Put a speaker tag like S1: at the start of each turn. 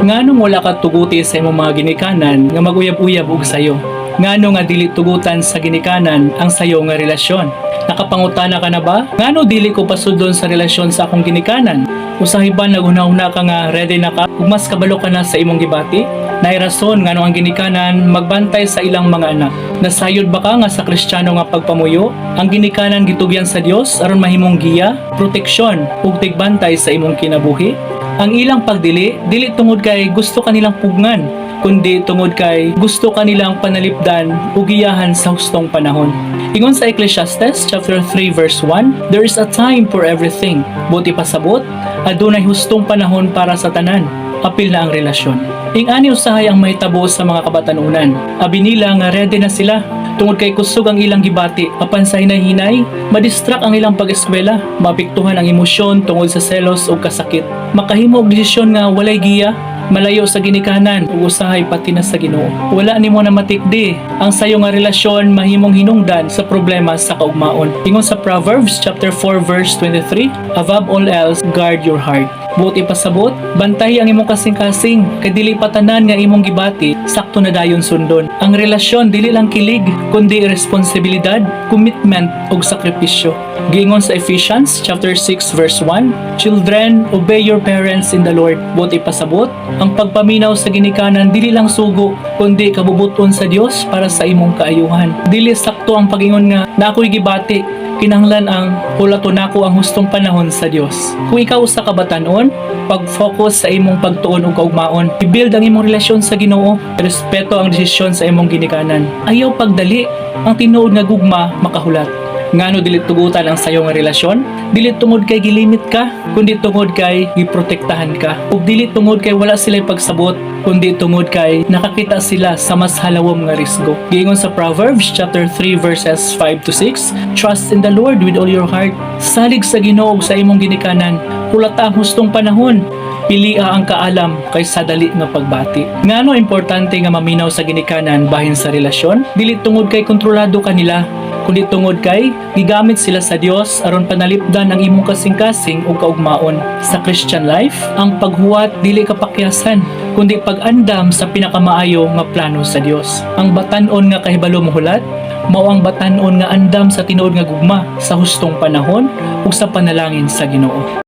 S1: Nganong wala ka tuguti sa imong mga ginikanan nga maguyab-uyab og sayo? Ngano nga dili tugutan sa ginikanan ang sayo nga relasyon? Nakapangutana ka na ba? Ngano dili ko pasudlon sa relasyon sa akong ginikanan? Usahiban naghuna-huna ka nga ready na ka ug mas kabalo ka na sa imong gibati? Naay rason ngano ang ginikanan magbantay sa ilang mga anak. Nasayod ba ka nga sa Kristiyano nga pagpamuyo? Ang ginikanan gitugyan sa Dios aron mahimong giya, proteksyon ug tigbantay sa imong kinabuhi. Ang ilang pagdili, dili tungod kay gusto kanilang pugnan, kundi tungod kay gusto kanilang panalipdan ug giyahan sa hustong panahon. Ingon sa Ecclesiastes chapter 3 verse 1, there is a time for everything. Buti pasabot, adunay hustong panahon para sa tanan. Apil na ang relasyon. Ing-ani usahay ang mahitabo sa mga kabatanunan. Abi nila nga ready na sila. Tungod kay kusog ang ilang gibati, apan sa hinay-hinay, madistract ang ilang pag-eskwela, mapiktuhan ang emosyon tungod sa selos o kasakit. Makahimo og desisyon nga walay giya, malayo sa ginikanan ug usahay pati na sa Ginoo. Wala nimo na matikdi ang sayo nga relasyon mahimong hinungdan sa problema sa kaugmaon. Ingon sa Proverbs chapter 4 verse 23, above all else guard your heart. Buti pasabot, bantahi ang imong kasing-kasing, kay dili patanan nga imong gibati, sakto na dayon sundon. Ang relasyon dili lang kilig, kundi responsibilidad, commitment ug sakripisyo. Giingon sa Ephesians chapter 6 verse 1, children, obey your parents in the Lord. Buti pasabot, ang pagpaminaw sa ginikanan dili lang sugo, kundi kabubuton sa Dios para sa imong kaayuhan. Dili sakto ang pagingon nga na ako'y gibati, kinahanglan ang hulaton nako ang hustong panahon sa Dios. Kung ikaw usa ka batan-on, pag-focus sa imong pagtuon ug kaugmaon, i-build ang imong relasyon sa Ginoo, respeto ang desisyon sa imong ginikanan. Ayaw pagdali, ang tinuod nga gugma makahulat. Ngano dili tugutan ang sayo nga relasyon? Dili tungod kay gilimit ka, kundi tungod kay giprotektahan ka. Ug dili tungod kay wala sila pagsabot, kundi tungod kay nakakita sila sa mas halawom nga risgo. Giingon sa Proverbs chapter 3 verses 5 to 6, trust in the Lord with all your heart. Salig sa Ginoo sa imong ginikanan, hulata ang hustong panahon. Pilia ang kaalam kaysa dali nga pagbati. Ngano importante nga maminaw sa ginikanan bahin sa relasyon? Dili tungod kay kontrolado kanila, kundi tungod kay gigamit sila sa Dios aron panalipdan ang imong kasing-kasing ug kaugmaon. Sa Christian life, ang paghuwat dili kapakyasan, kundi pag-andam sa pinakamaayo nga plano sa Dios. Ang batan-on nga kahibalo mohulat, mao ang batan-on nga andam sa tinuod nga gugma sa hustong panahon ug sa panalangin sa Ginoo.